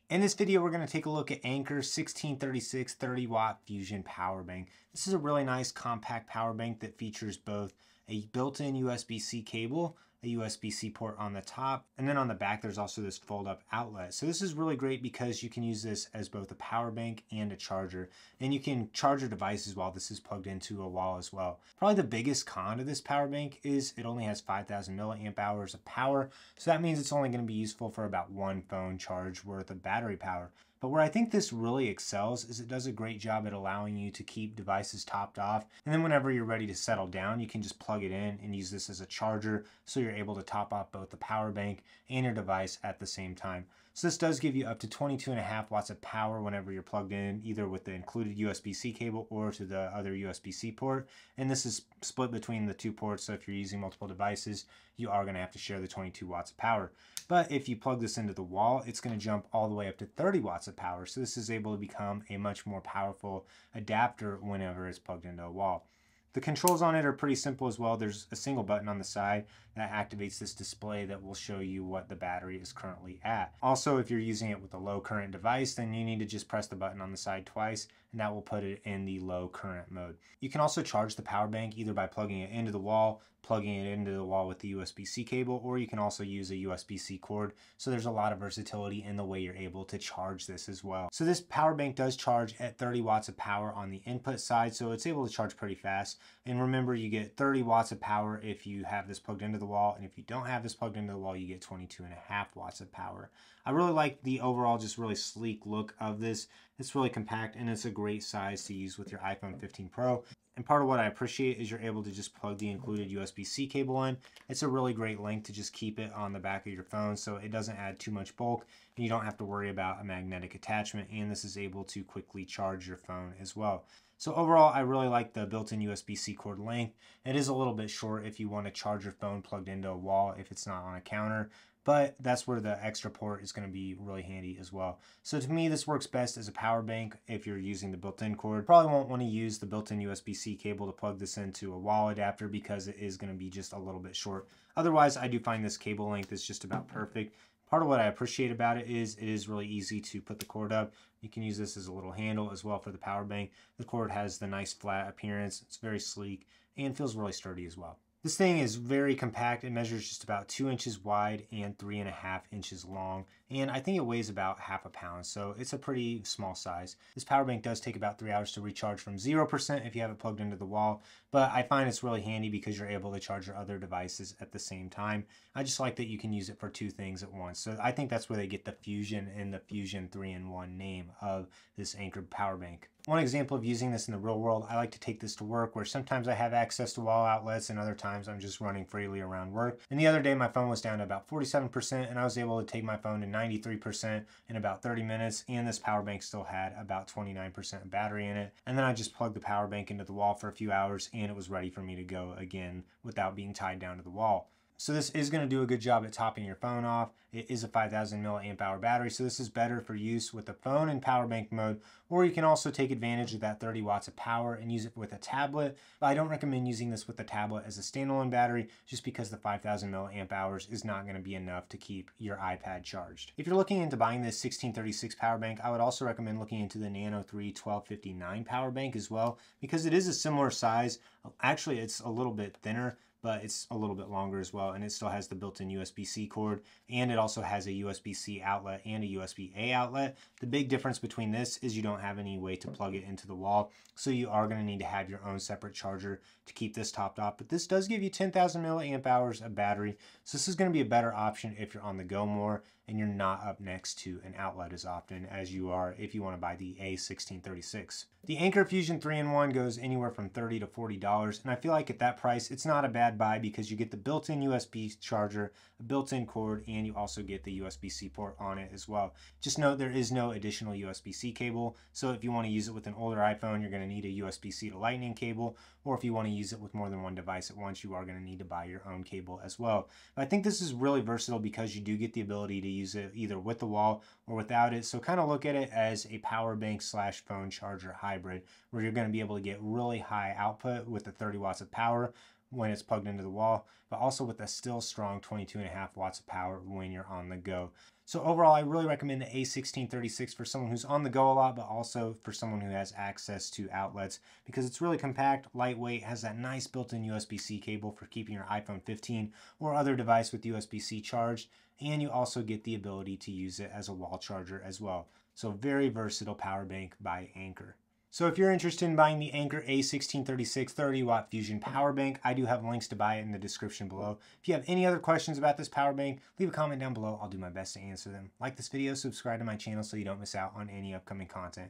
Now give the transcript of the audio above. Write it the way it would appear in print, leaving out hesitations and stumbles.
In this video, we're going to take a look at Anker 1636 30-watt Fusion power bank. This is a really nice compact power bank that features both a built-in USB-C cable, a USB-C port on the top, and then on the back there's also this fold-up outlet. So this is really great because you can use this as both a power bank and a charger, and you can charge your devices while this is plugged into a wall as well. Probably the biggest con of this power bank is it only has 5,000 milliamp hours of power, so that means it's only going to be useful for about one phone charge worth of battery power. But where I think this really excels is it does a great job at allowing you to keep devices topped off. And then whenever you're ready to settle down, you can just plug it in and use this as a charger. So you're able to top off both the power bank and your device at the same time. So this does give you up to 22.5 watts of power whenever you're plugged in, either with the included USB-C cable or to the other USB-C port. And this is split between the two ports. So if you're using multiple devices, you are going to have to share the 22 watts of power. But if you plug this into the wall, it's going to jump all the way up to 30 watts of power. So this is able to become a much more powerful adapter whenever it's plugged into a wall. The controls on it are pretty simple as well. There's a single button on the side that activates this display that will show you what the battery is currently at. Also, if you're using it with a low current device, then you need to just press the button on the side twice, and that will put it in the low current mode. You can also charge the power bank either by plugging it into the wall, plugging it into the wall with the USB-C cable, or you can also use a USB-C cord. So there's a lot of versatility in the way you're able to charge this as well. So this power bank does charge at 30 watts of power on the input side, so it's able to charge pretty fast. And remember, you get 30 watts of power if you have this plugged into the wall, and if you don't have this plugged into the wall, you get 22.5 watts of power. I really like the overall just really sleek look of this. It's really compact, and it's a great size to use with your iPhone 15 Pro. And part of what I appreciate is you're able to just plug the included USB-C cable in. It's a really great length to just keep it on the back of your phone, so it doesn't add too much bulk, and you don't have to worry about a magnetic attachment, and this is able to quickly charge your phone as well. So overall, I really like the built-in USB-C cord length. It is a little bit short if you want to charge your phone plugged into a wall if it's not on a counter, but that's where the extra port is going to be really handy as well. So to me, this works best as a power bank if you're using the built-in cord. Probably won't want to use the built-in USB-C cable to plug this into a wall adapter because it is going to be just a little bit short. Otherwise, I do find this cable length is just about perfect. Part of what I appreciate about it is really easy to put the cord up. You can use this as a little handle as well for the power bank. The cord has the nice flat appearance. It's very sleek and feels really sturdy as well. This thing is very compact. It measures just about 2 inches wide and 3.5 inches long, and I think it weighs about half a pound, so it's a pretty small size. This power bank does take about 3 hours to recharge from 0% if you have it plugged into the wall, but I find it's really handy because you're able to charge your other devices at the same time. I just like that you can use it for two things at once, so I think that's where they get the Fusion and the Fusion 3-in-1 name of this Anker power bank. One example of using this in the real world, I like to take this to work where sometimes I have access to wall outlets and other times I'm just running freely around work. And the other day my phone was down to about 47% and I was able to take my phone to 93% in about 30 minutes, and this power bank still had about 29% battery in it. And then I just plugged the power bank into the wall for a few hours and it was ready for me to go again without being tied down to the wall. So this is going to do a good job at topping your phone off. It is a 5,000 milliamp hour battery, so this is better for use with the phone in power bank mode, or you can also take advantage of that 30 watts of power and use it with a tablet. But I don't recommend using this with a tablet as a standalone battery just because the 5,000 milliamp hours is not going to be enough to keep your iPad charged. If you're looking into buying this 1636 power bank, I would also recommend looking into the Nano 3 1259 power bank as well, because it is a similar size. Actually, it's a little bit thinner, but it's a little bit longer as well, and it still has the built-in USB-C cord, and it also has a USB-C outlet and a USB-A outlet. The big difference between this is you don't have any way to plug it into the wall, so you are going to need to have your own separate charger to keep this topped off, but this does give you 10,000 milliamp hours of battery, so this is going to be a better option if you're on the go more and you're not up next to an outlet as often as you are if you want to buy the A1636. The Anker Fusion 3-in-1 goes anywhere from $30 to $40, and I feel like at that price, it's not a bad buy because you get the built-in USB charger, a built-in cord, and you also get the USB-C port on it as well. Just note there is no additional USB-C cable, so if you want to use it with an older iPhone, you're going to need a USB-C to Lightning cable, or if you want to use it with more than one device at once, you are going to need to buy your own cable as well. But I think this is really versatile because you do get the ability to use it either with the wall or without it, so kind of look at it as a power bank slash phone charger hybrid, where you're going to be able to get really high output with the 30 watts of power when it's plugged into the wall, but also with a still strong 22.5 watts of power when you're on the go. So overall, I really recommend the A1636 for someone who's on the go a lot, but also for someone who has access to outlets, because it's really compact, lightweight, has that nice built-in USB-C cable for keeping your iPhone 15 or other device with USB-C charged, and you also get the ability to use it as a wall charger as well. So very versatile power bank by Anker. So if you're interested in buying the Anker A1636 30-watt Fusion power bank, I do have links to buy it in the description below. If you have any other questions about this power bank, leave a comment down below. I'll do my best to answer them. Like this video, subscribe to my channel so you don't miss out on any upcoming content.